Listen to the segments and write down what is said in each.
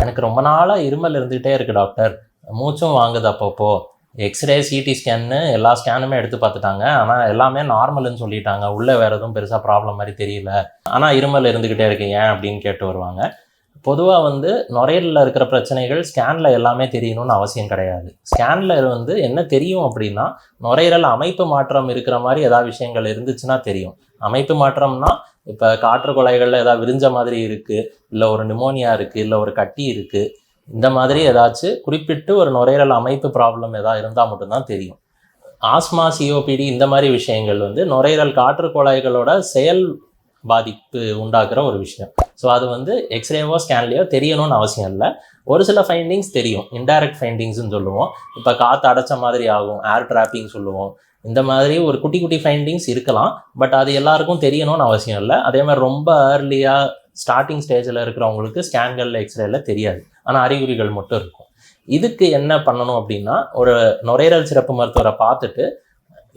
எனக்கு ரொம்ப நாளாக இருமல் இருந்துகிட்டே இருக்குது டாக்டர், மூச்சும் வாங்குது அப்பப்போ. எக்ஸ்ரே சிடி ஸ்கேன்னு எல்லா ஸ்கேனுமே எடுத்து பார்த்துட்டாங்க, ஆனால் எல்லாமே நார்மல்னு சொல்லிட்டாங்க. உள்ளே வேறு எதுவும் பெருசாக ப்ராப்ளம் மாதிரி தெரியல, ஆனால் இருமல் இருந்துக்கிட்டே இருக்கு ஏன் அப்படின்னு கேட்டு வருவாங்க. பொதுவாக நுரையீரலில் இருக்கிற பிரச்சனைகள் ஸ்கேனில் எல்லாமே தெரியணும்னு அவசியம் கிடையாது. ஸ்கேனில் என்ன தெரியும் அப்படின்னா, நுரையீரல் அமைப்பு மாற்றம் இருக்கிற மாதிரி ஏதாவது விஷயங்கள் இருந்துச்சுன்னா தெரியும். அமைப்பு மாற்றம்னா இப்போ காற்று குழாய்களில் ஏதாவது விரிஞ்ச மாதிரி இருக்குது, இல்லை ஒரு நிமோனியா இருக்குது, இல்லை ஒரு கட்டி இருக்குது, இந்த மாதிரி ஏதாச்சும் குறிப்பிட்டு ஒரு நுரையீரல் அமைப்பு ப்ராப்ளம் ஏதாவது இருந்தால் மட்டும்தான் தெரியும். ஆஸ்மா, சிஓபிடி இந்த மாதிரி விஷயங்கள் நுரையீரல் காற்று குழாய்களோட செயல் பாதிப்பு உண்டாக்குற ஒரு விஷயம். ஸோ அது எக்ஸ்ரேவோ ஸ்கேன்லேயோ தெரியணும்னு அவசியம் இல்லை. ஒரு சில ஃபைண்டிங்ஸ் தெரியும், இன்டைரக்ட் ஃபைண்டிங்ஸ்னு சொல்லுவோம். இப்போ காற்று அடைச்ச மாதிரி ஆகும், ஏர் ட்ராப்பிங் சொல்லுவோம். இந்த மாதிரி ஒரு குட்டி குட்டி ஃபைண்டிங்ஸ் இருக்கலாம், பட் அது எல்லாருக்கும் தெரியணும்னு அவசியம் இல்லை. அதே மாதிரி ரொம்ப ஏர்லியாக ஸ்டார்டிங் ஸ்டேஜில் இருக்கிறவங்களுக்கு ஸ்கேன்களில் எக்ஸ்ரேல தெரியாது, ஆனால் அறிகுறிகள் மட்டும் இருக்கும். இதுக்கு என்ன பண்ணணும் அப்படின்னா, ஒரு நுரையீரல் சிறப்பு மருத்துவரை பார்த்துட்டு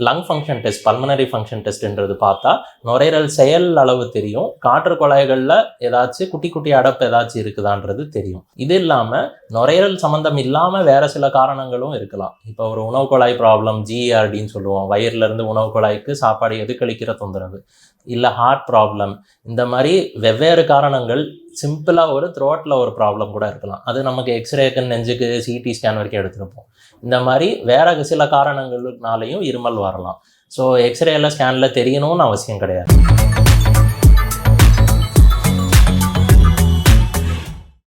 lung function test, pulmonary function டெஸ்ட்ன்றது பார்த்தா நுரையீரல் செயல் அளவு தெரியும், காற்று குழாய்களில் ஏதாச்சும் குட்டி குட்டி அடப்பு ஏதாச்சும் இருக்குதான்றது தெரியும். இது இல்லாமல் நுரையீரல் சம்மந்தம் இல்லாமல் வேறு சில காரணங்களும் இருக்கலாம். இப்போ ஒரு உணவு குழாய் ப்ராப்ளம், ஜிஆர்டின்னு சொல்லுவோம், வயிறுலேருந்து உணவு குழாய்க்கு சாப்பாடு எதுக்களிக்கிற தொந்தரவு, இல்லை ஹார்ட் ப்ராப்ளம், இந்த மாதிரி வெவ்வேறு காரணங்கள். சிம்பிளாக ஒரு த்ரோட்டில் ஒரு ப்ராப்ளம் கூட இருக்கலாம், அது நமக்கு எக்ஸ்ரேக்கு நெஞ்சுக்கு சிடி ஸ்கேன் வரைக்கும் எடுத்துருப்போம். இந்த மாதிரி வேறு சில காரணங்கள்னாலையும் இருமல் வரலாம். ஸோ எக்ஸ்ரேல ஸ்கேனில் தெரியணும்னு அவசியம் கிடையாது.